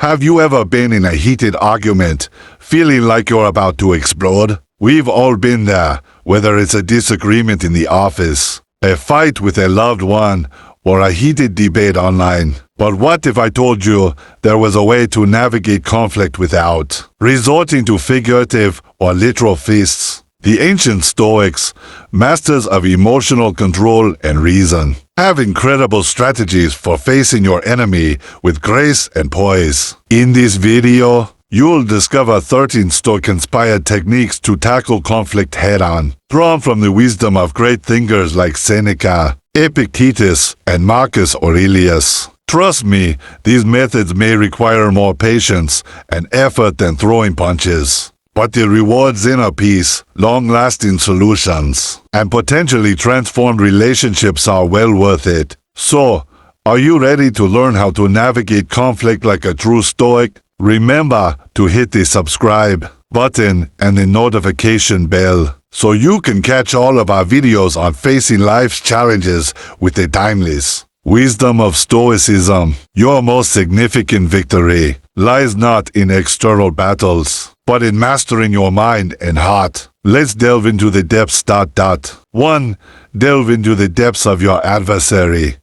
Have you ever been in a heated argument, feeling like you're about to explode? We've all been there, whether it's a disagreement in the office, a fight with a loved one, or a heated debate online. But what if I told you there was a way to navigate conflict without resorting to figurative or literal fists? The ancient Stoics, masters of emotional control and reason, have incredible strategies for facing your enemy with grace and poise. In this video, you'll discover 13 Stoic-inspired techniques to tackle conflict head-on, drawn from the wisdom of great thinkers like Seneca, Epictetus, and Marcus Aurelius. Trust me, these methods may require more patience and effort than throwing punches, but the rewards inner peace, long-lasting solutions, and potentially transformed relationships are well worth it. So, are you ready to learn how to navigate conflict like a true Stoic? Remember to hit the subscribe button and the notification bell so you can catch all of our videos on facing life's challenges with the timeless wisdom of Stoicism. Your most significant victory lies not in external battles, but in mastering your mind and heart. Let's delve into the depths. 1. Delve into the depths of your adversary.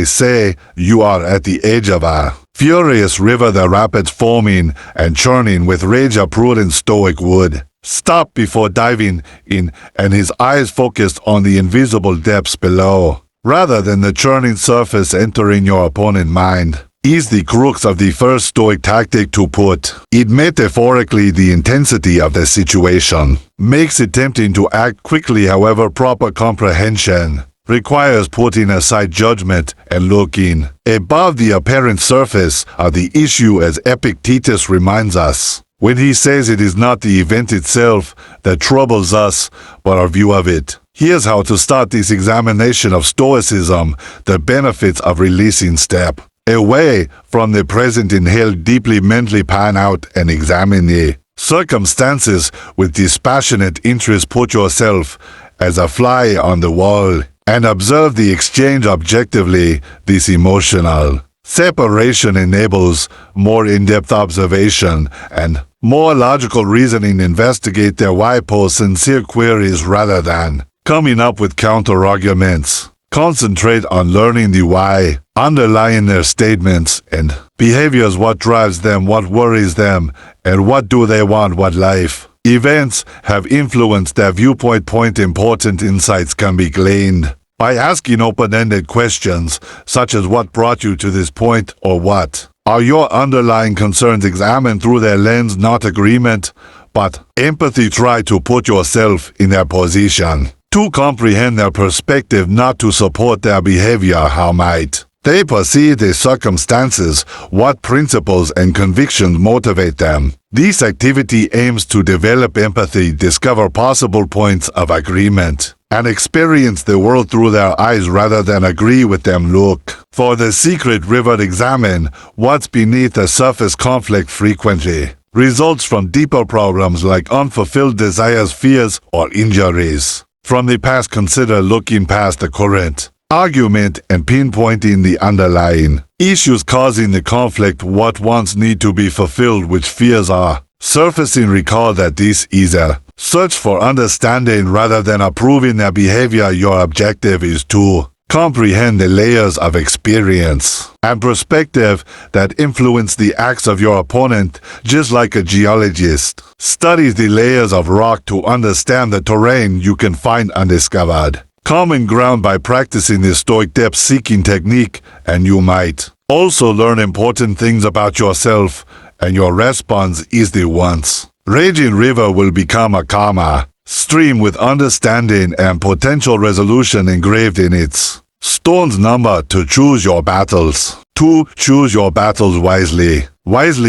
Say you are at the edge of a furious river, the rapids foaming and churning with rage. A prudent Stoic would stop before diving in, and his eyes focused on the invisible depths below, rather than the churning surface entering your opponent's mind. Is the crux of the first Stoic tactic to put it metaphorically. The intensity of the situation makes it tempting to act quickly. However, proper comprehension requires putting aside judgment and looking above the apparent surface of the issue, as Epictetus reminds us, when he says it is not the event itself that troubles us, but our view of it. Here's how to start this examination of Stoicism: the benefits of releasing. Step away from the present. Inhale deeply, mentally pan out and examine the circumstances with dispassionate interest. Put yourself as a fly on the wall and observe the exchange objectively. This emotional separation enables more in-depth observation and more logical reasoning. Investigate their why. Pose sincere queries rather than coming up with counter-arguments. Concentrate on learning the why underlying their statements and behaviors. What drives them, what worries them, and what do they want? What life events have influenced their viewpoint. Important insights can be gleaned by asking open-ended questions such as what brought you to this point, or what are your underlying concerns. Examine through their lens, not agreement, but empathy. Try to put yourself in their position, to comprehend their perspective, not to support their behavior. How might they perceive the circumstances? What principles and convictions motivate them? This activity aims to develop empathy, discover possible points of agreement, and experience the world through their eyes rather than agree with them. Look for the secret river. Examine what's beneath the surface. Conflict frequently results from deeper problems like unfulfilled desires, fears, or injuries from the past. Consider looking past the current argument and pinpointing the underlying issues causing the conflict. What wants need to be fulfilled, which fears are surfacing. Recall that this is a search for understanding rather than approving their behavior. Your objective is to comprehend the layers of experience and perspective that influence the acts of your opponent, just like a geologist studies the layers of rock to understand the terrain. You can find undiscovered common ground by practicing the Stoic depth-seeking technique, and you might also learn important things about yourself and your response. Is the once raging river will become a calmer stream with understanding and potential resolution engraved in its stones. Number 2. Choose your battles. 2. Choose your battles wisely.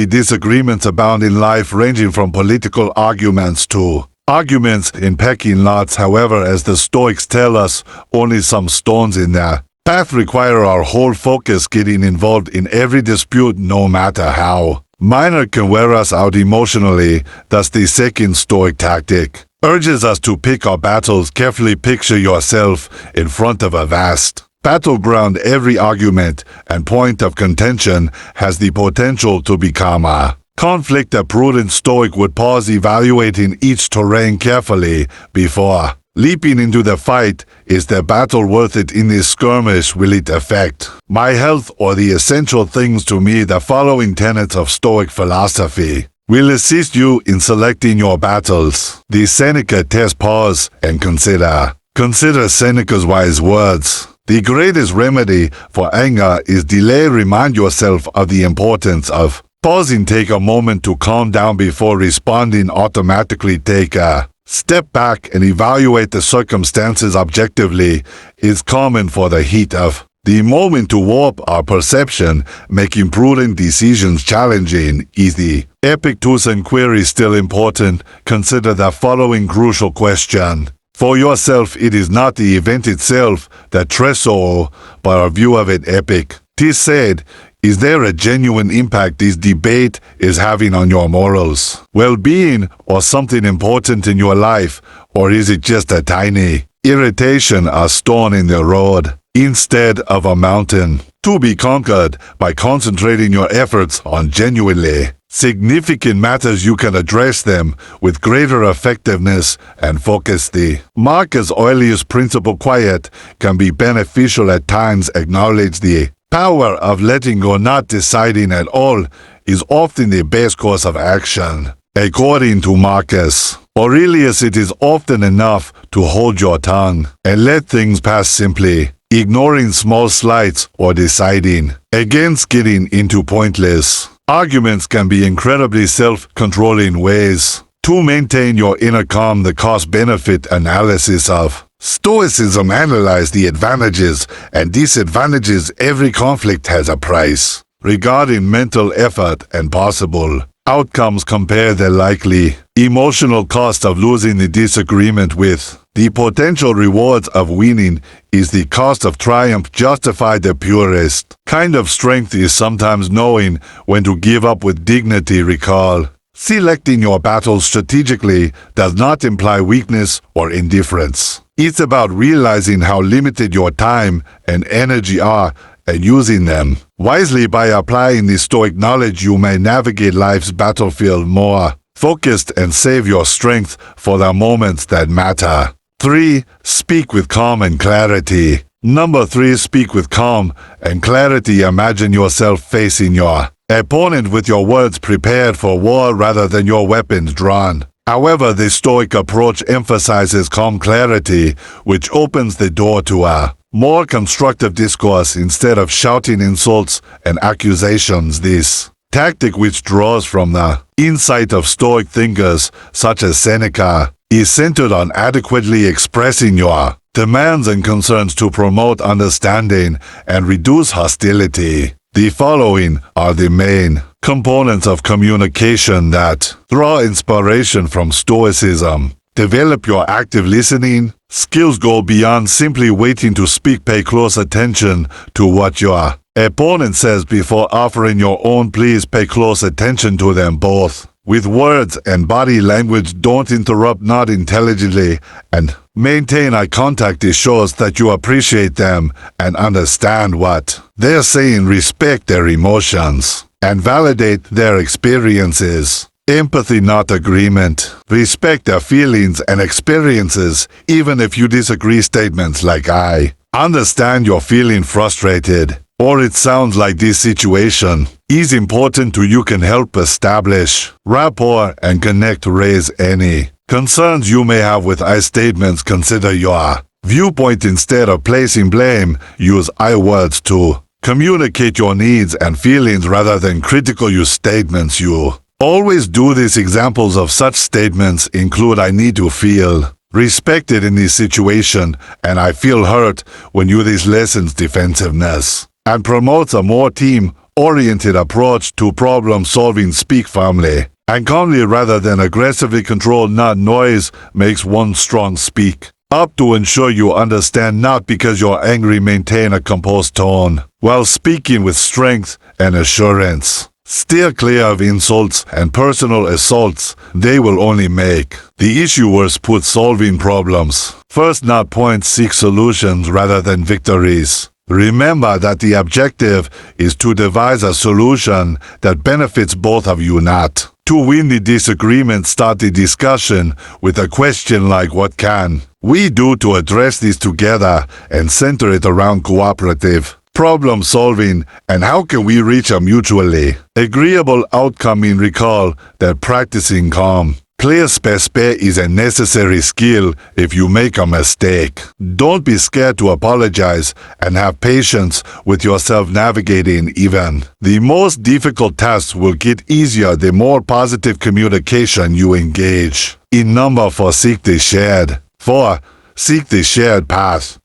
Disagreements abound in life, ranging from political arguments to arguments in pecking lots. However, as the Stoics tell us, only some stones in their path require our whole focus. Getting involved in every dispute, no matter how minor, can wear us out emotionally. Thus, the second Stoic tactic urges us to pick our battles carefully. Picture yourself in front of a vast battleground. Every argument and point of contention has the potential to become a conflict. A prudent Stoic would pause, evaluating each terrain carefully before leaping into the fight. Is the battle worth it? In this skirmish, will it affect my health or the essential things to me? The following tenets of Stoic philosophy will assist you in selecting your battles. The Seneca test: pause and consider. Consider Seneca's wise words. The greatest remedy for anger is delay. Remind yourself of the importance of pausing. Take a moment to calm down before responding automatically. Take a step back and evaluate the circumstances objectively. It's common for the heat of the moment to warp our perception, making prudent decisions challenging. Is the Epictetus inquiry still important? Consider the following crucial question for yourself. It is not the event itself that treso, but our view of it. Epic. 'Tis said, is there a genuine impact this debate is having on your morals, well-being, or something important in your life? Or is it just a tiny irritation, a stone in the road, instead of a mountain to be conquered? By concentrating your efforts on genuinely significant matters, you can address them with greater effectiveness and focus. The Marcus Aurelius principle: quiet can be beneficial at times. Acknowledge the power of letting go. Not deciding at all is often the best course of action. According to Marcus Aurelius, it is often enough to hold your tongue and let things pass, simply ignoring small slights or deciding against getting into pointless arguments can be incredibly self-controlling ways to maintain your inner calm. The cost-benefit analysis of Stoicism: analyze the advantages and disadvantages. Every conflict has a price. Regarding mental effort and possible outcomes, compare the likely emotional cost of losing the disagreement with the potential rewards of winning. Is the cost of triumph justified? The purest kind of strength is sometimes knowing when to give up with dignity. Recall, selecting your battles strategically does not imply weakness or indifference. It's about realizing how limited your time and energy are and using them wisely. By applying this Stoic knowledge, you may navigate life's battlefield more focused and save your strength for the moments that matter. 3. Speak with calm and clarity. Number 3. Speak with calm and clarity. Imagine yourself facing your opponent with your words prepared for war rather than your weapons drawn. However, the Stoic approach emphasizes calm clarity, which opens the door to a more constructive discourse instead of shouting insults and accusations. This tactic, which draws from the insight of Stoic thinkers such as Seneca, is centered on adequately expressing your demands and concerns to promote understanding and reduce hostility. The following are the main components of communication that draw inspiration from Stoicism. Develop your active listening skills. Go beyond simply waiting to speak. Pay close attention to what your opponent says before offering your own. Please pay close attention to them both with words and body language. Don't interrupt, not intelligently, and maintain eye contact. It shows that you appreciate them and understand what they're saying. Respect their emotions and validate their experiences. Empathy, not agreement. Respect their feelings and experiences, even if you disagree. Statements like "I understand you're feeling frustrated," or "it sounds like this situation is important to you," can help establish rapport and connect. Raise any concerns you may have with I statements. Consider your viewpoint instead of placing blame. Use I words to communicate your needs and feelings rather than critical use statements. You always do this. Examples of such statements include: I need to feel respected in this situation, and I feel hurt when you. This lessens defensiveness and promotes a more team-oriented approach to problem-solving. Speak firmly and calmly rather than aggressively. Control, not noise, makes one strong. Speak up to ensure you understand, not because you're angry. Maintain a composed tone while speaking with strength and assurance. Steer clear of insults and personal assaults. They will only make the issue worse. Put solving problems first, not points. Seek solutions rather than victories. Remember that the objective is to devise a solution that benefits both of you, not to win the disagreement. Start the discussion with a question like, what can we do to address this together, and center it around cooperative problem solving and how can we reach a mutually agreeable outcome. In recall that practicing calm, clear space is a necessary skill if you make a mistake. Don't be scared to apologize and have patience with yourself. Navigating even the most difficult tasks will get easier the more positive communication you engage in. Number 4, seek the shared. 4. Seek the shared path.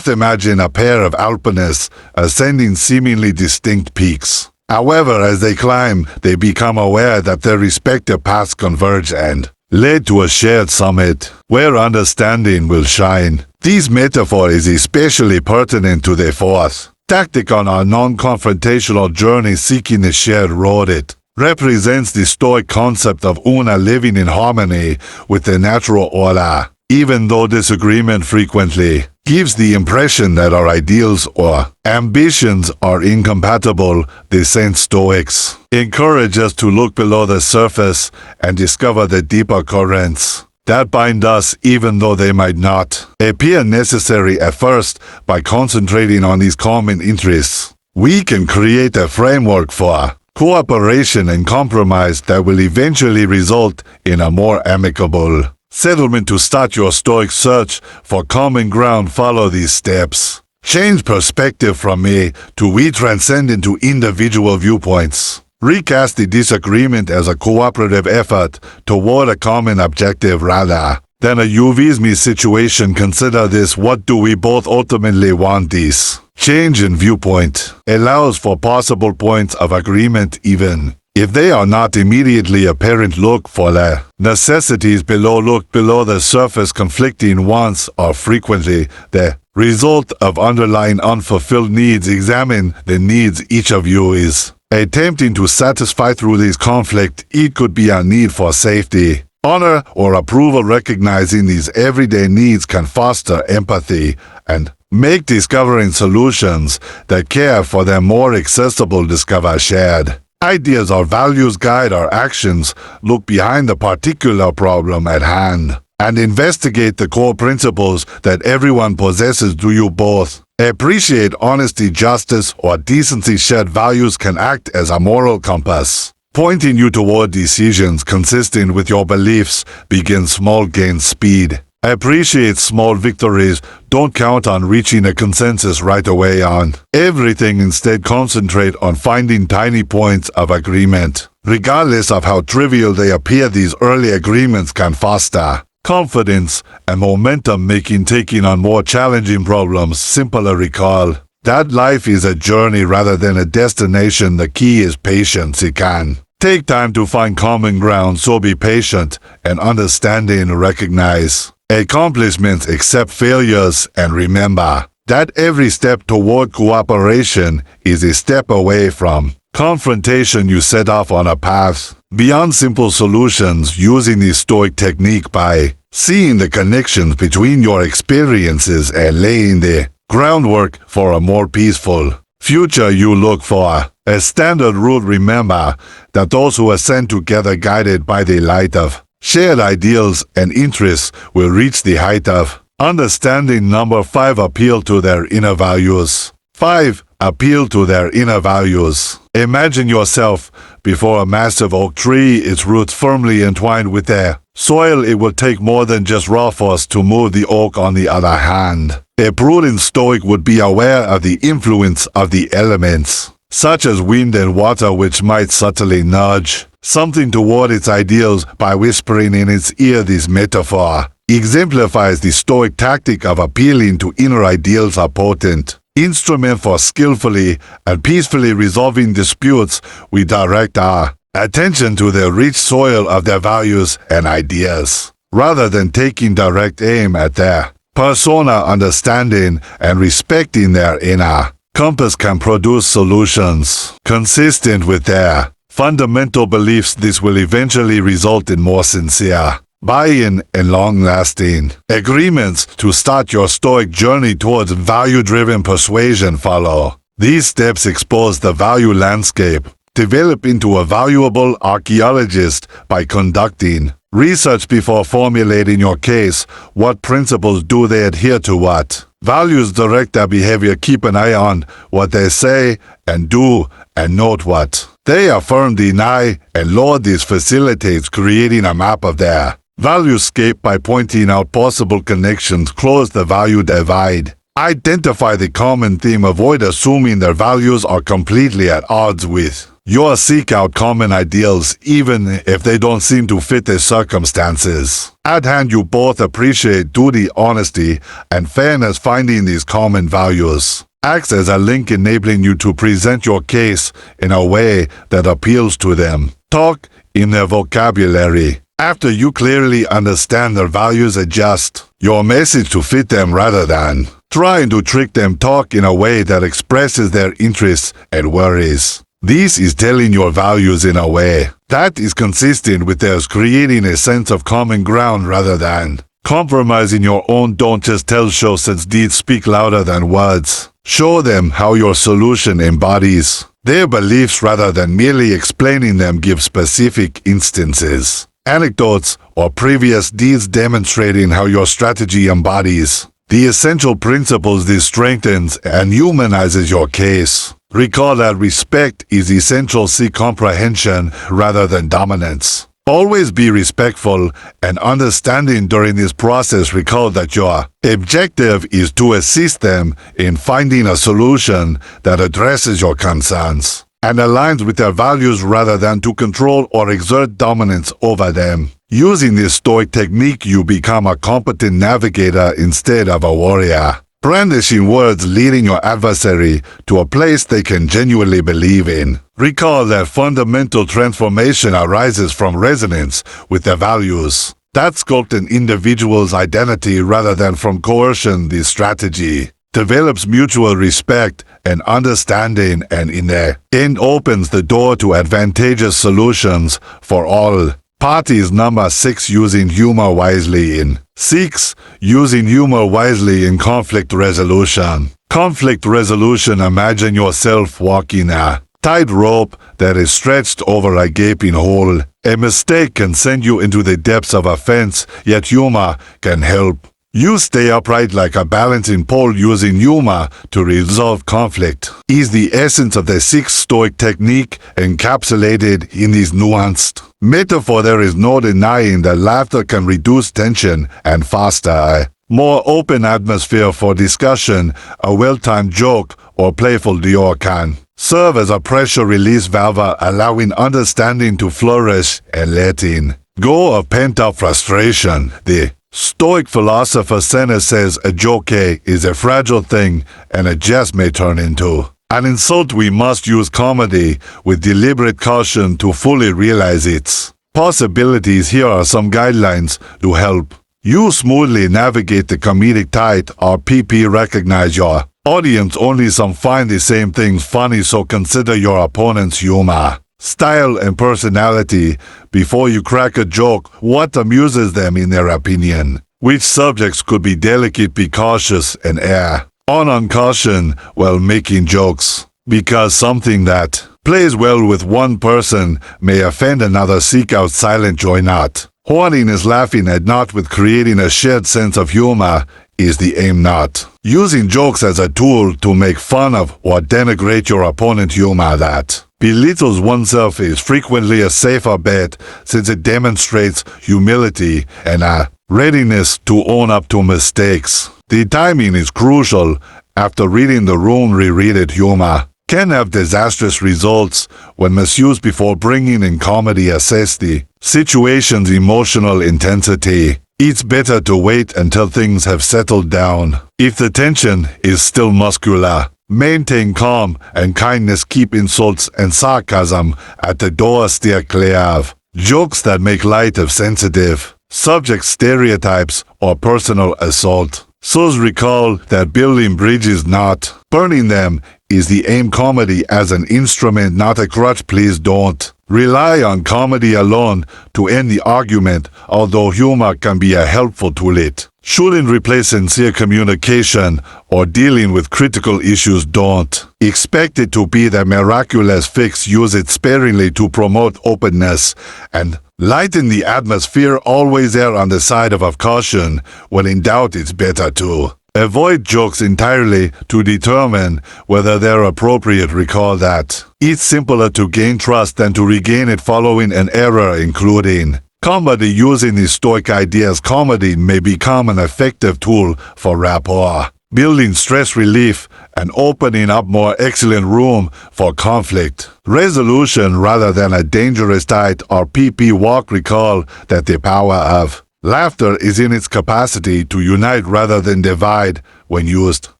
Imagine a pair of alpinists ascending seemingly distinct peaks. However, as they climb, they become aware that their respective paths converge and lead to a shared summit, where understanding will shine. This metaphor is especially pertinent to the fourth tactic on our non-confrontational journey, seeking the shared road. It represents the Stoic concept of una, living in harmony with the natural order. Even though disagreement frequently gives the impression that our ideals or ambitions are incompatible, the Saint Stoics encourage us to look below the surface and discover the deeper currents that bind us, even though they might not appear necessary at first. By concentrating on these common interests, we can create a framework for cooperation and compromise that will eventually result in a more amicable settlement. To start your Stoic search for common ground, follow these steps. Change perspective from me to we transcend into individual viewpoints. Recast the disagreement as a cooperative effort toward a common objective rather than a you vs me situation. Consider this: what do we both ultimately want? This change in viewpoint allows for possible points of agreement even if they are not immediately apparent. Look for the necessities below. Look below the surface. Conflicting wants are frequently the result of underlying unfulfilled needs. Examine the needs each of you is attempting to satisfy through this conflict. It could be a need for safety, honor, or approval. Recognizing these everyday needs can foster empathy and make discovering solutions that care for them more accessible. Discover shared ideas or values guide our actions. Look behind the particular problem at hand and investigate the core principles that everyone possesses. Do you both appreciate honesty, justice, or decency? Shared values can act as a moral compass, pointing you toward decisions consistent with your beliefs. Begin small, gain speed. Appreciate small victories. Don't count on reaching a consensus right away on everything. Instead, concentrate on finding tiny points of agreement. Regardless of how trivial they appear, these early agreements can foster confidence and momentum, making taking on more challenging problems simpler. Recall that life is a journey rather than a destination. The key is patience. It can take time to find common ground, so be patient and understanding. Recognize accomplishments, accept failures, and remember that every step toward cooperation is a step away from confrontation. You set off on a path beyond simple solutions, using the Stoic technique by seeing the connections between your experiences and laying the groundwork for a more peaceful future. You look for a standard rule. Remember that those who ascend together, guided by the light of shared ideals and interests, will reach the height of understanding. Number 5, appeal to their inner values. 5. Appeal to their inner values. Imagine yourself before a massive oak tree, its roots firmly entwined with the soil. It will take more than just raw force to move the oak. On the other hand, a prudent Stoic would be aware of the influence of the elements, such as wind and water, which might subtly nudge something toward its ideals by whispering in its ear. This metaphor exemplifies the Stoic tactic of appealing to inner ideals, a potent instrument for skillfully and peacefully resolving disputes. We direct our attention to the rich soil of their values and ideas, rather than taking direct aim at their persona. Understanding and respecting their inner compass can produce solutions consistent with their fundamental beliefs. This will eventually result in more sincere buy-in and long-lasting agreements. To start your Stoic journey towards value-driven persuasion, follow these steps. Expose the value landscape. Develop into a valuable archaeologist by conducting research before formulating your case. What principles do they adhere to? What values direct their behavior? Keep an eye on what they say and do, and note what they affirm, deny, and laud. This facilitates creating a map of their valuescape by pointing out possible connections. Close the value divide. Identify the common theme. Avoid assuming their values are completely at odds with yours. Seek out common ideals, even if they don't seem to fit the circumstances at hand. You both appreciate duty, honesty, and fairness. Finding these common values acts as a link, enabling you to present your case in a way that appeals to them. Talk in their vocabulary. After you clearly understand their values, adjust your message to fit them rather than trying to trick them. Talk in a way that expresses their interests and worries. This is telling your values in a way that is consistent with theirs, creating a sense of common ground rather than compromising your own. Don't just tell, show, since deeds speak louder than words. Show them how your solution embodies their beliefs rather than merely explaining them. Give specific instances, anecdotes, or previous deeds demonstrating how your strategy embodies the essential principles. This strengthens and humanizes your case. Recall that respect is essential. Seek comprehension rather than dominance. Always be respectful and understanding during this process. Recall that your objective is to assist them in finding a solution that addresses your concerns and aligns with their values rather than to control or exert dominance over them. Using this Stoic technique, you become a competent navigator instead of a warrior, brandishing words, leading your adversary to a place they can genuinely believe in. Recall that fundamental transformation arises from resonance with their values that sculpt an individual's identity rather than from coercion. This strategy develops mutual respect and understanding, and in the end opens the door to advantageous solutions for all parties. Number 6. Using humor wisely in 6. Using humor wisely in conflict resolution. Conflict resolution. Imagine yourself walking a tightrope that is stretched over a gaping hole. A mistake can send you into the depths of offense, yet humor can help you stay upright like a balancing pole. Using humor to resolve conflict is the essence of the sixth Stoic technique, encapsulated in this nuanced metaphor. There is no denying that laughter can reduce tension and foster a more open atmosphere for discussion. A well-timed joke or playful duo can serve as a pressure release valve, allowing understanding to flourish and letting go of pent-up frustration. The Stoic philosopher Seneca says a joke is a fragile thing and a jest may turn into an insult. We must use comedy with deliberate caution to fully realize its possibilities. Here are some guidelines to help you smoothly navigate the comedic tide. RPP. Recognize your audience. Only some find the same things funny, so consider your opponent's humor, style, and personality before you crack a joke. What amuses them in their opinion? Which subjects could be delicate? Be cautious and err on caution while making jokes, because something that plays well with one person may offend another. Seek out silent joy, not horniness. Laughing at not with creating a shared sense of humor is the aim, not using jokes as a tool to make fun of or denigrate your opponent's humor that belittles oneself is frequently a safer bet, since it demonstrates humility and a readiness to own up to mistakes. The timing is crucial. After reading the room, reread it. Humor can have disastrous results when misused. Before bringing in comedy, assess the situation's emotional intensity. It's better to wait until things have settled down. If the tension is still muscular, maintain calm and kindness. Keep insults and sarcasm at the door. Steer clear of jokes that make light of sensitive subject stereotypes or personal assault. So recall that building bridges, not burning them, is the aim. Comedy as an instrument, not a crutch. Please don't Rely on comedy alone to end the argument, although humor can be a helpful tool. It shouldn't replace sincere communication or dealing with critical issues. Don't expect it to be the miraculous fix. Use it sparingly to promote openness and lighten the atmosphere. Always err on the side of caution. When in doubt, it's better to avoid jokes entirely to determine whether they're appropriate. Recall that it's simpler to gain trust than to regain it following an error, including comedy. Using the Stoic ideas, comedy may become an effective tool for rapport, building stress relief, and opening up more excellent room for conflict resolution rather than a dangerous tight or PP walk. Recall that the power of laughter is in its capacity to unite rather than divide. When used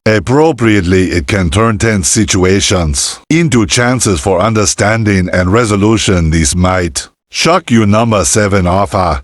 appropriately, it can turn tense situations into chances for understanding and resolution. These might shock you. Number 7. Offer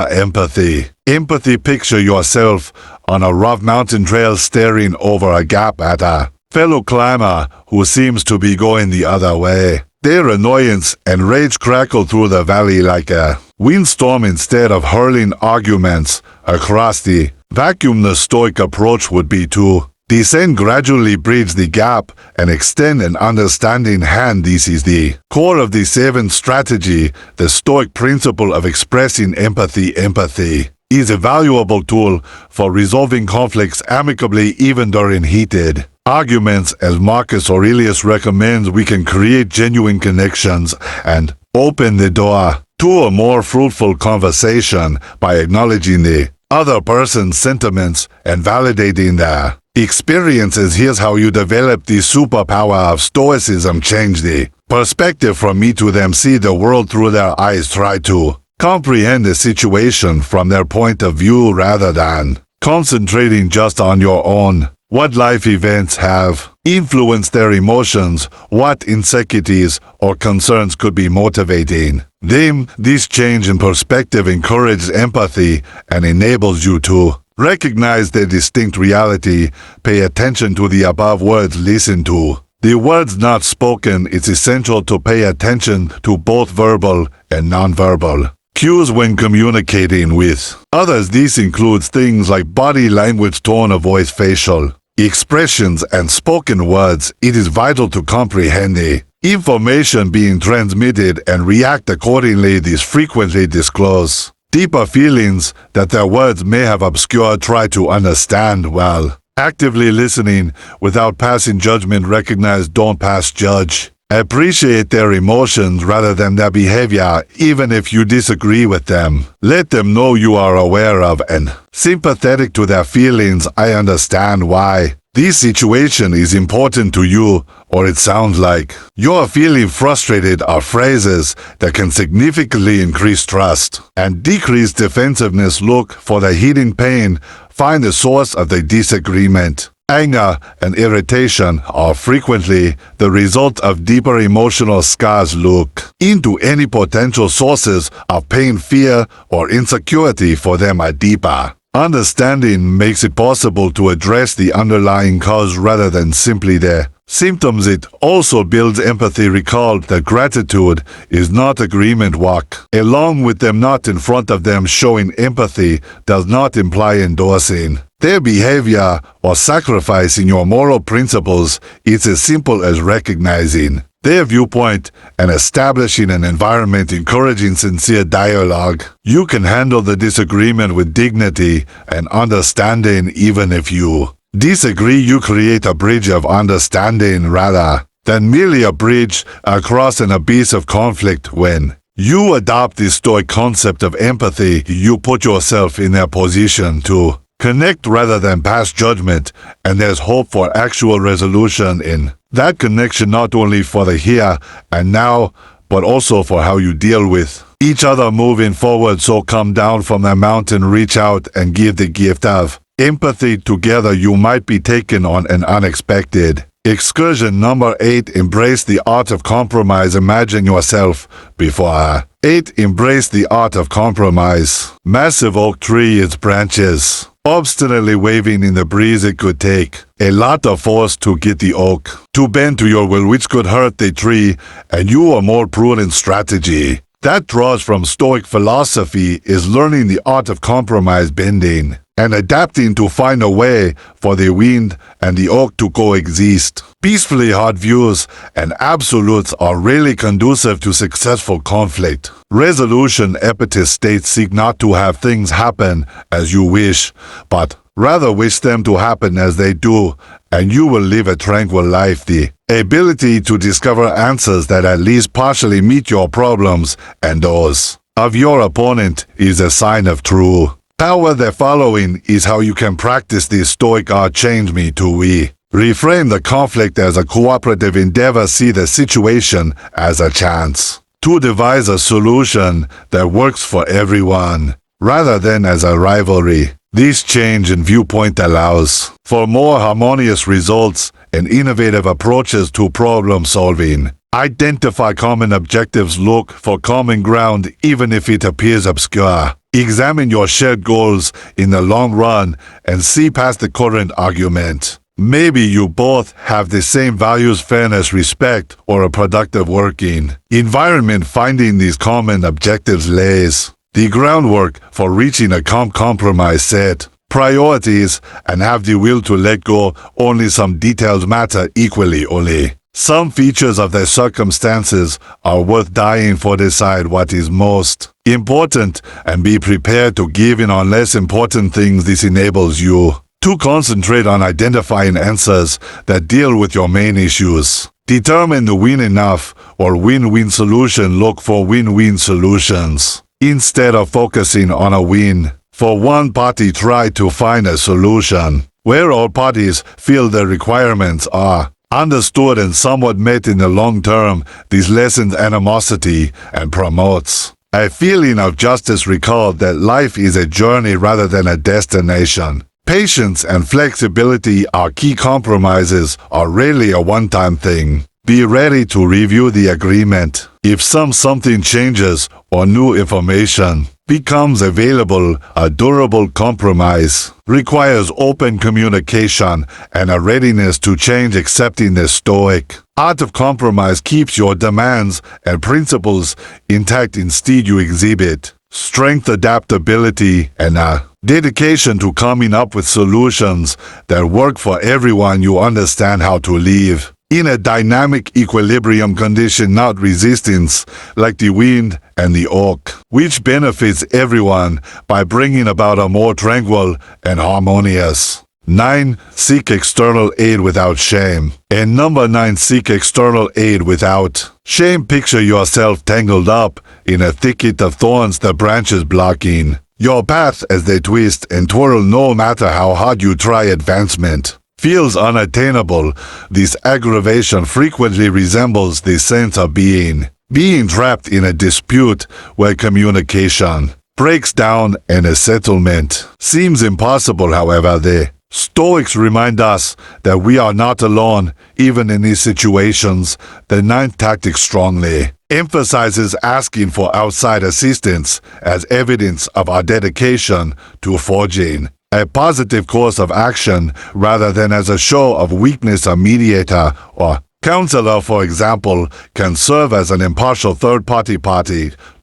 empathy. Empathy. Picture yourself on a rough mountain trail staring over a gap at a fellow climber who seems to be going the other way. Their annoyance and rage crackle through the valley like a windstorm. Instead of hurling arguments across the vacuum, the Stoic approach would be to descend gradually, bridge the gap, and extend an understanding hand. This is the core of the 7th strategy, the Stoic principle of expressing empathy. Empathy is a valuable tool for resolving conflicts amicably, even during heated arguments. As Marcus Aurelius recommends, we can create genuine connections and open the door to a more fruitful conversation by acknowledging the other person's sentiments and validating their experiences. Here's how you develop the superpower of Stoicism. Change the perspective from me to them. See the world through their eyes. Try to comprehend the situation from their point of view rather than concentrating just on your own. What life events have influenced their emotions, what insecurities or concerns could be motivating them. This change in perspective encourages empathy and enables you to recognize their distinct reality. Pay attention to the above words. Listen to the words not spoken. It's essential to pay attention to both verbal and nonverbal cues when communicating with others. This includes things like body language, tone of voice, facial expressions, and spoken words. It is vital to comprehend the information being transmitted and react accordingly. These frequently disclose deeper feelings that their words may have obscured. Try to understand while actively listening without passing judgment. Recognize, don't pass judge. Appreciate their emotions rather than their behavior, even if you disagree with them. Let them know you are aware of and sympathetic to their feelings. I understand why this situation is important to you, or it sounds like you're feeling frustrated, are phrases that can significantly increase trust and decrease defensiveness. Look for the hidden pain. Find the source of the disagreement. Anger and irritation are frequently the result of deeper emotional scars. Look into any potential sources of pain, fear, or insecurity. For them, a deeper understanding makes it possible to address the underlying cause rather than simply the symptoms. It also builds empathy. Recall that gratitude is not agreement. Walk along with them, not in front of them. Showing empathy does not imply endorsing their behavior or sacrificing your moral principles. It's as simple as recognizing their viewpoint and establishing an environment encouraging sincere dialogue. You can handle the disagreement with dignity and understanding. Even if you disagree, you create a bridge of understanding rather than merely a bridge across an abyss of conflict. When you adopt the Stoic concept of empathy, you put yourself in their position to connect rather than pass judgment, and there's hope for actual resolution in that connection, not only for the here and now, but also for how you deal with each other moving forward. So come down from the mountain, reach out, and give the gift of empathy. Together you might be taken on an unexpected excursion. Number 8, embrace the art of compromise. Imagine yourself before 8. Embrace the art of compromise. Massive oak tree, its branches obstinately waving in the breeze. It could take a lot of force to get the oak to bend to your will, which could hurt the tree, and you a more prudent strategy that draws from Stoic philosophy is learning the art of compromise, bending and adapting to find a way for the wind and the oak to coexist peacefully. Hard views and absolutes are really conducive to successful conflict resolution. Epictetus states, seek not to have things happen as you wish, but rather wish them to happen as they do, and you will live a tranquil life. The ability to discover answers that at least partially meet your problems and those of your opponent is a sign of true power. The following is how you can practice this Stoic art. Change me to we. Reframe the conflict as a cooperative endeavor. See the situation as a chance to devise a solution that works for everyone, rather than as a rivalry. This change in viewpoint allows for more harmonious results and innovative approaches to problem solving. Identify common objectives. Look for common ground even if it appears obscure. Examine your shared goals in the long run and see past the current argument. Maybe you both have the same values, fairness, respect, or a productive working environment. Finding these common objectives lays the groundwork for reaching a compromise. Set priorities and have the will to let go. Only some details matter equally. Only some features of their circumstances are worth dying for. Decide what is most important and be prepared to give in on less important things. This enables you to concentrate on identifying answers that deal with your main issues. Determine the win enough or win-win solution. Look for win-win solutions instead of focusing on a win for one party. Try to find a solution where all parties feel the requirements are understood and somewhat met in the long term. This lessens animosity and promotes a feeling of justice. Recall that life is a journey rather than a destination. Patience and flexibility are key. Compromises are rarely a one-time thing. Be ready to review the agreement if something changes or new information becomes available. A durable compromise requires open communication and a readiness to change. Accepting the Stoic art of compromise keeps your demands and principles intact. Instead, you exhibit strength, adaptability, and a dedication to coming up with solutions that work for everyone. You understand how to live in a dynamic equilibrium condition, not resistance, like the wind and the oak, which benefits everyone by bringing about a more tranquil and harmonious. 9. Seek external aid without shame. And number 9, seek external aid without shame. Picture yourself tangled up in a thicket of thorns, the branches blocking your path as they twist and twirl. No matter how hard you try, advancement feels unattainable. This aggravation frequently resembles the sense of being trapped in a dispute where communication breaks down and a settlement seems impossible. However, the Stoics remind us that we are not alone, even in these situations. The 9th tactic strongly emphasizes asking for outside assistance as evidence of our dedication to forging a positive course of action rather than as a show of weakness. A mediator or counselor, for example, can serve as an impartial third-party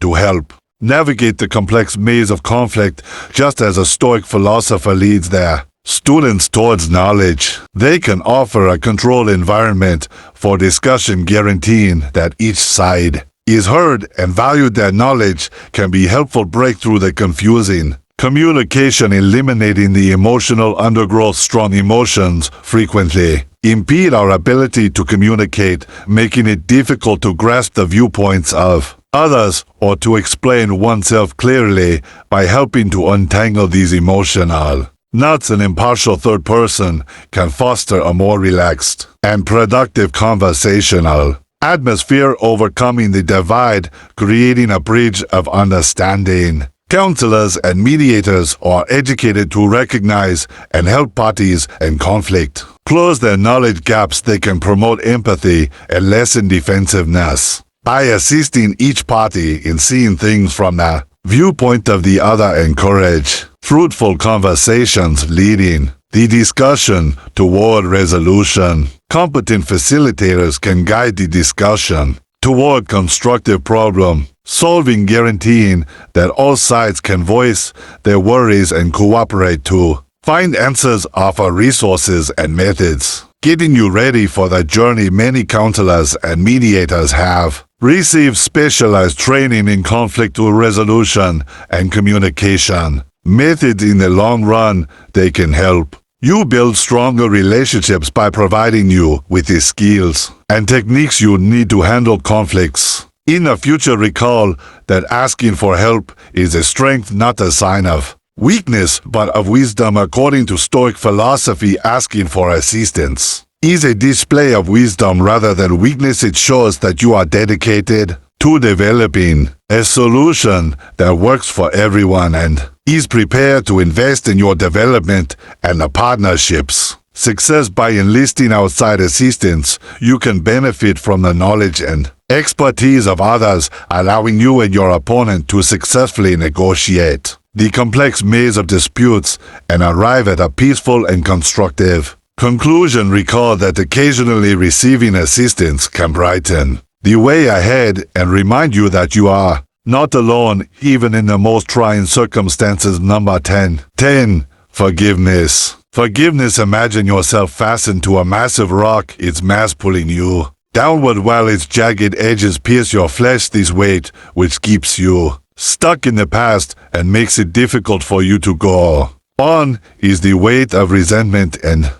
to help navigate the complex maze of conflict, just as a Stoic philosopher leads their students towards knowledge. They can offer a controlled environment for discussion, guaranteeing that each side is heard and valued. Their knowledge can be helpful break through the confusing communication, eliminating the emotional undergrowth. Strong emotions frequently impede our ability to communicate, making it difficult to grasp the viewpoints of others or to explain oneself clearly. By helping to untangle these emotional knots, an impartial third person can foster a more relaxed and productive conversational atmosphere, overcoming the divide, creating a bridge of understanding. Counselors and mediators are educated to recognize and help parties in conflict close their knowledge gaps. They can promote empathy and lessen defensiveness by assisting each party in seeing things from a viewpoint of the other encourage fruitful conversations leading the discussion toward resolution. Competent facilitators can guide the discussion toward constructive problem solving, guaranteeing that all sides can voice their worries and cooperate to find answers, offer resources and methods, getting you ready for the journey. Many counselors and mediators have received specialized training in conflict resolution and communication methods. In the long run, they can help you build stronger relationships by providing you with the skills and techniques you need to handle conflicts. In the future, recall that asking for help is a strength, not a sign of weakness, but of wisdom. According to Stoic philosophy, asking for assistance is a display of wisdom rather than weakness. It shows that you are dedicated to developing a solution that works for everyone and is prepared to invest in your development and the partnerships. Success. By enlisting outside assistance, you can benefit from the knowledge and expertise of others, allowing you and your opponent to successfully negotiate the complex maze of disputes and arrive at a peaceful and constructive conclusion. Recall that occasionally receiving assistance can brighten the way ahead and remind you that you are not alone, even in the most trying circumstances. Number 10. Forgiveness. Forgiveness. Imagine yourself fastened to a massive rock, its mass pulling you downward while its jagged edges pierce your flesh. This weight, which keeps you stuck in the past and makes it difficult for you to go on, is the weight of resentment and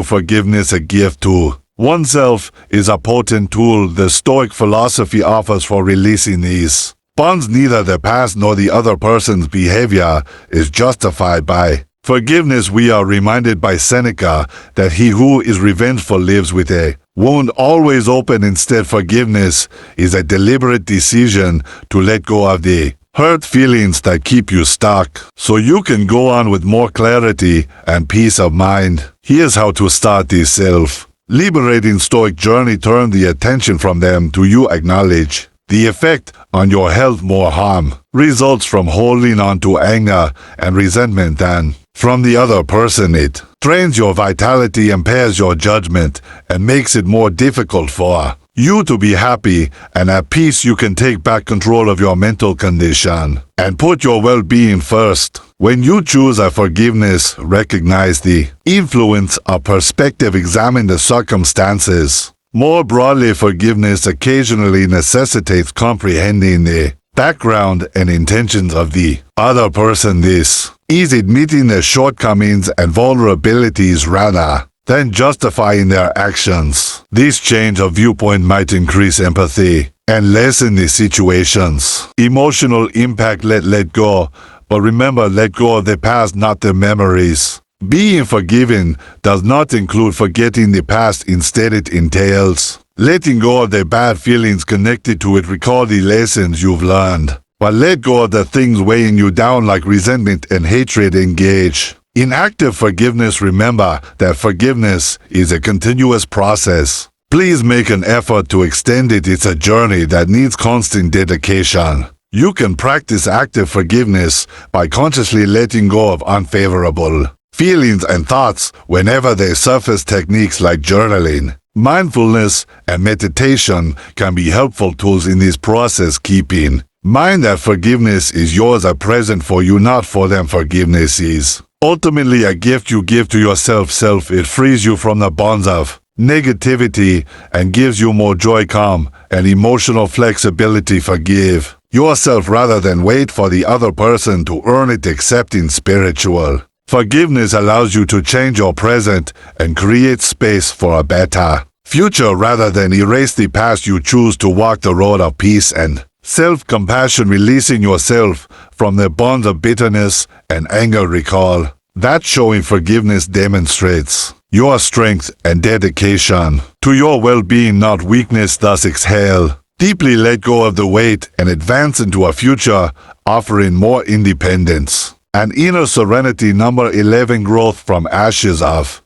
forgiveness. A gift to oneself is a potent tool the Stoic philosophy offers for releasing these bonds. Neither the past nor the other person's behavior is justified by forgiveness. We are reminded by Seneca that he who is revengeful lives with a wound always open. Instead, forgiveness is a deliberate decision to let go of the hurt feelings that keep you stuck, so you can go on with more clarity and peace of mind. Here's how to start this self-liberating Stoic journey. Turn the attention from them to you. Acknowledge the effect on your health. More harm results from holding on to anger and resentment than from the other person. It drains your vitality, impairs your judgment, and makes it more difficult for you to be happy and at peace. You can take back control of your mental condition and put your well-being first. When you choose a forgiveness, recognize the influence of perspective. Examine the circumstances. More broadly, forgiveness occasionally necessitates comprehending the background and intentions of the other person. This is admitting their shortcomings and vulnerabilities rather than justifying their actions. This change of viewpoint might increase empathy and lessen the situation's emotional impact. Let go, but remember, let go of the past, not the memories. Being forgiven does not include forgetting the past. Instead, it entails letting go of the bad feelings connected to it. Recall the lessons you've learned, but let go of the things weighing you down like resentment and hatred. Engage in active forgiveness. Remember that forgiveness is a continuous process. Please make an effort to extend it. It's a journey that needs constant dedication. You can practice active forgiveness by consciously letting go of unfavorable feelings and thoughts whenever they surface. Techniques like journaling, mindfulness, and meditation can be helpful tools in this process. Keep in mind that forgiveness is yours, a present for you, not for them. Forgiveness is ultimately a gift you give to yourself. It frees you from the bonds of negativity and gives you more joy, calm, and emotional flexibility. Forgive yourself rather than wait for the other person to earn it. Accepting spiritual forgiveness allows you to change your present and create space for a better future. Rather than erase the past, you choose to walk the road of peace and self-compassion, releasing yourself from the bonds of bitterness and anger. Recall that showing forgiveness demonstrates your strength and dedication to your well-being, not weakness. Thus, exhale deeply, let go of the weight, and advance into a future offering more independence and inner serenity. Number 11. Growth from ashes of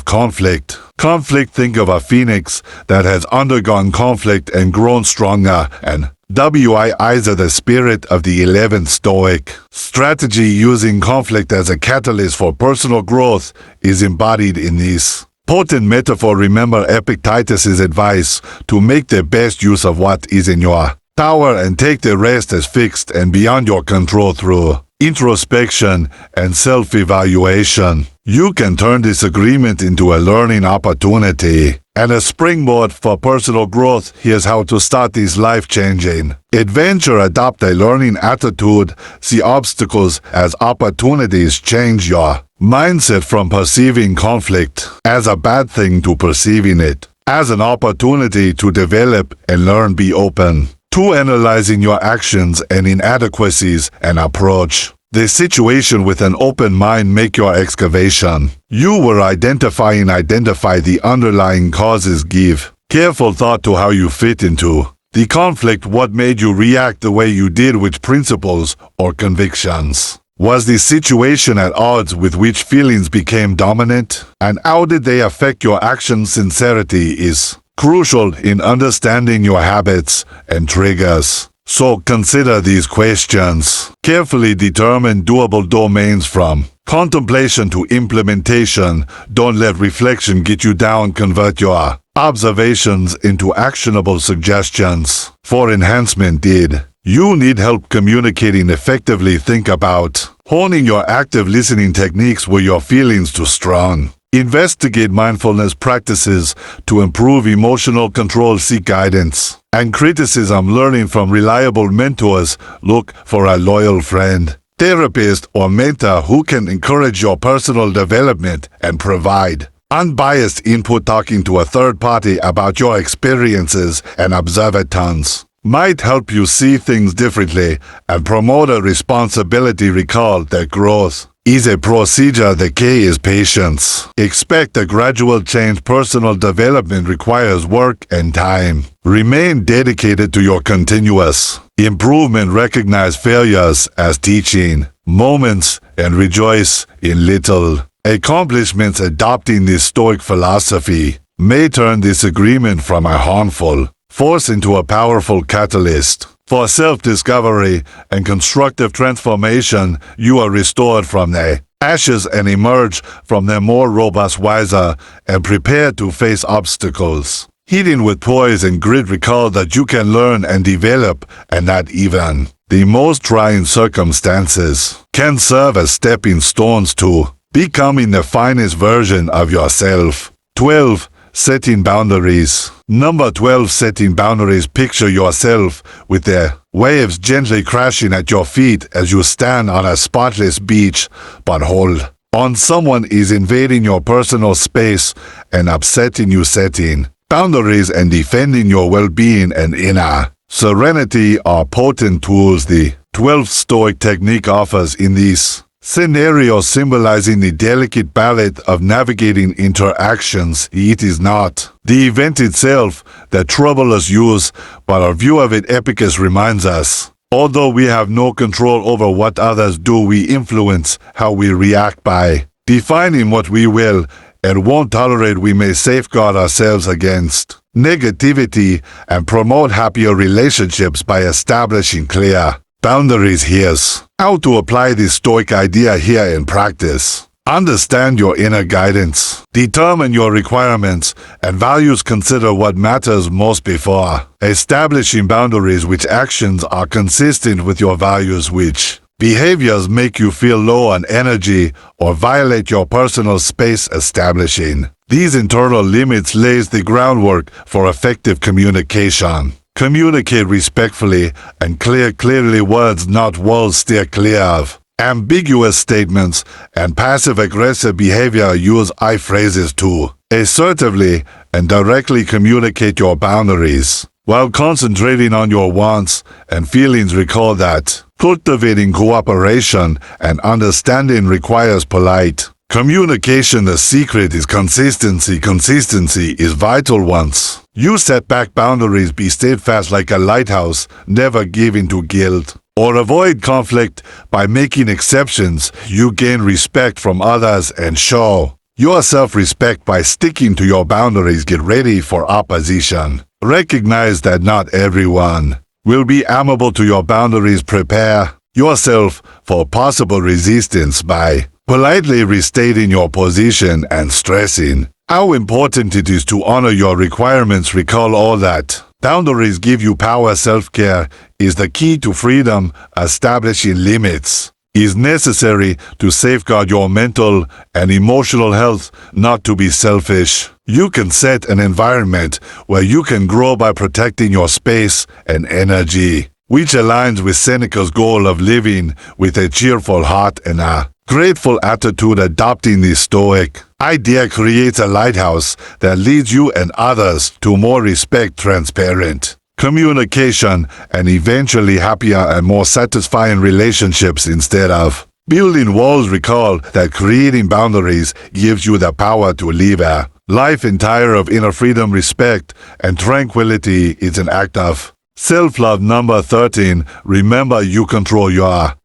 conflict. Think of a phoenix that has undergone conflict and grown stronger and Wise are the spirit of the 11th Stoic. Strategy using conflict as a catalyst for personal growth is embodied in this potent metaphor. Remember Epictetus's advice to make the best use of what is in your power and take the rest as fixed and beyond your control through introspection and self-evaluation. You can turn disagreement into a learning opportunity and a springboard for personal growth. Here's how to start this life-changing adventure. Adopt a learning attitude. See obstacles as opportunities. Change your mindset from perceiving conflict as a bad thing to perceiving it as an opportunity to develop and learn. Be open to analyzing your actions and inadequacies and approach the situation with an open mind. Make your excavation. You were identify the underlying causes. Give careful thought to how you fit into the conflict. What made you react the way you did? Which principles or convictions? Was the situation at odds with which feelings became dominant? And how did they affect your actions? Sincerity is crucial in understanding your habits and triggers. So consider these questions. Carefully determine doable domains from contemplation to implementation. Don't let reflection get you down. Convert your observations into actionable suggestions for enhancement. Did you need help communicating effectively? Think about honing your active listening techniques. Were your feelings too strong? Investigate mindfulness practices to improve emotional control. Seek guidance and criticism. Learning from reliable mentors. Look for a loyal friend, therapist, or mentor who can encourage your personal development and provide unbiased input. Talking to a third party about your experiences and observations might help you see things differently and promote a responsibility. Recall that growth is a procedure. The key is patience. Expect a gradual change. Personal development requires work and time. Remain dedicated to your continuous improvement. Recognize failures as teaching moments and rejoice in little accomplishments. Adopting this Stoic philosophy may turn disagreement from a harmful force into a powerful catalyst for self-discovery and constructive transformation. You are restored from the ashes and emerge from them more robust, wiser, and prepared to face obstacles. Heeding with poise and grit. Recall that you can learn and develop, and that even the most trying circumstances can serve as stepping stones to becoming the finest version of yourself. 12. Setting boundaries. Number 12. Setting boundaries. Picture yourself with the waves gently crashing at your feet as you stand on a spotless beach, but hold on someone is invading your personal space and upsetting you. Setting boundaries and defending your well-being and inner serenity are potent tools the 12th Stoic technique offers in these scenario, symbolizing the delicate balance of navigating interactions. It is not the event itself that troubles us, but our view of it. Epictetus reminds us, although we have no control over what others do, we influence how we react by defining what we will and won't tolerate. We may safeguard ourselves against negativity and promote happier relationships by establishing clear boundaries. Here's how to apply this Stoic idea here in practice. Understand your inner guidance. Determine your requirements and values. Consider what matters most before establishing boundaries. Which actions are consistent with your values? Which behaviors make you feel low on energy or violate your personal space? Establishing these internal limits lays the groundwork for effective communication. Communicate respectfully and clearly. Words, not walls. Steer clear of ambiguous statements and passive-aggressive behavior. Use I phrases to assertively and directly communicate your boundaries while concentrating on your wants and feelings. Recall that cultivating cooperation and understanding requires polite communication. The secret is consistency. Consistency is vital. Once you set back boundaries, be steadfast like a lighthouse. Never give in to guilt or avoid conflict. By making exceptions, you gain respect from others and show your self-respect by sticking to your boundaries. Get ready for opposition. Recognize that not everyone will be amiable to your boundaries. Prepare yourself for possible resistance by politely restating your position and stressing how important it is to honor your requirements. Recall all that boundaries give you power. Self-care is the key to freedom. Establishing limits is necessary to safeguard your mental and emotional health. Not to be selfish, you can set an environment where you can grow by protecting your space and energy, which aligns with Seneca's goal of living with a cheerful heart and a grateful attitude. Adopting the Stoic idea creates a lighthouse that leads you and others to more respect, transparent communication, and eventually happier and more satisfying relationships instead of building walls. Recall that creating boundaries gives you the power to live a life entire of inner freedom. Respect and tranquility is an act of self-love. Number 13. Remember you control your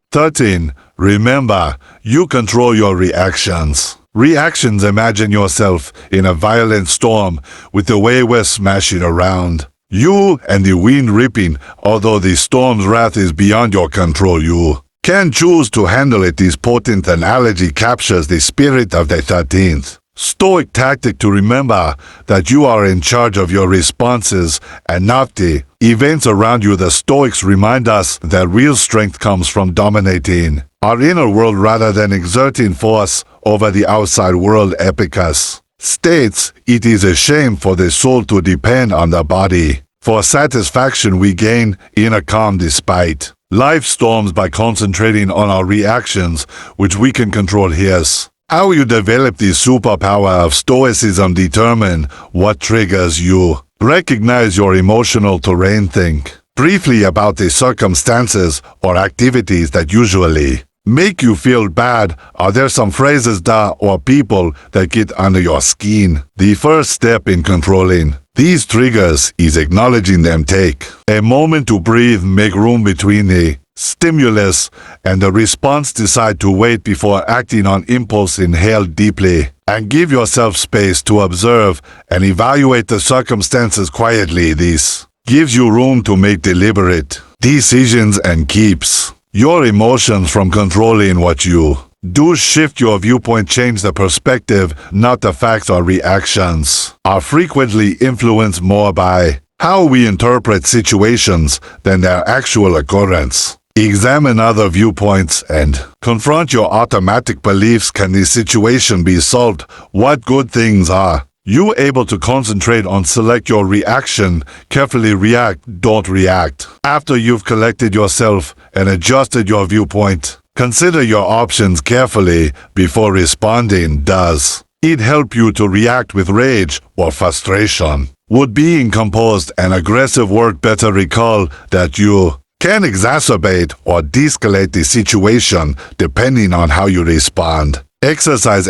reactions. Imagine yourself in a violent storm with the waves smashing around you and the wind ripping. Although the storm's wrath is beyond your control, you can choose to handle it. This potent analogy captures the spirit of the 13th Stoic tactic to remember that you are in charge of your responses and not the events around you. The Stoics remind us that real strength comes from dominating our inner world rather than exerting force over the outside world. Epicus states, "It is a shame for the soul to depend on the body. For satisfaction we gain inner calm despite life storms by concentrating on our reactions, which we can control." Here's how you develop the superpower of Stoicism. Determine what triggers you. Recognize your emotional terrain. Think briefly about the circumstances or activities that usually make you feel bad. Are there some phrases or people that get under your skin? The first step in controlling these triggers is acknowledging them. Take a moment to breathe. Make room between the stimulus and the response. Decide to wait before acting on impulse. Inhale deeply and give yourself space to observe and evaluate the circumstances quietly. This gives you room to make deliberate decisions and keeps your emotions from controlling what you do. Shift your viewpoint. Change the perspective. Not the facts or reactions are frequently influenced more by how we interpret situations than their actual occurrence. Examine other viewpoints and confront your automatic beliefs. Can this situation be solved? What good things are you able to concentrate on? Select your reaction. Carefully react, don't react. After you've collected yourself and adjusted your viewpoint, consider your options carefully before responding. Does it help you to react with rage or frustration? Would being composed and aggressive work better? Recall that you can exacerbate or de-escalate the situation depending on how you respond. Exercise.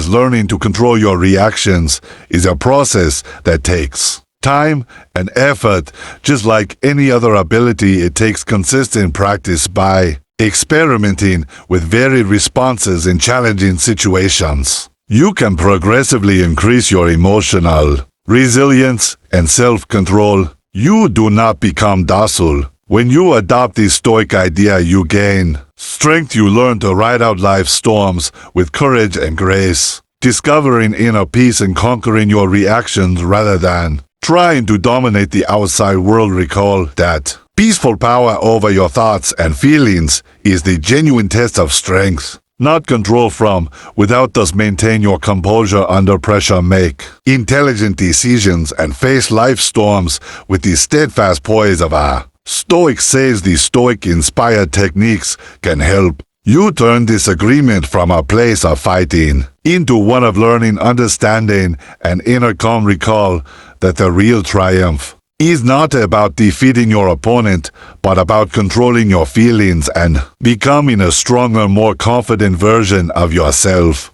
Learning to control your reactions is a process that takes time and effort. Just like any other ability, it takes consistent practice. By experimenting with varied responses in challenging situations, you can progressively increase your emotional resilience and self-control. You do not become docile. When you adopt the Stoic idea, you gain strength. You learn to ride out life's storms with courage and grace, discovering inner peace and conquering your reactions rather than trying to dominate the outside world. Recall that peaceful power over your thoughts and feelings is the genuine test of strength, not control from without. Thus maintain your composure under pressure. Make intelligent decisions and face life storms with the steadfast poise of a Stoic. Says the Stoic-inspired techniques can help you turn disagreement from a place of fighting into one of learning, understanding, and inner calm. Recall that the real triumph is not about defeating your opponent, but about controlling your feelings and becoming a stronger, more confident version of yourself.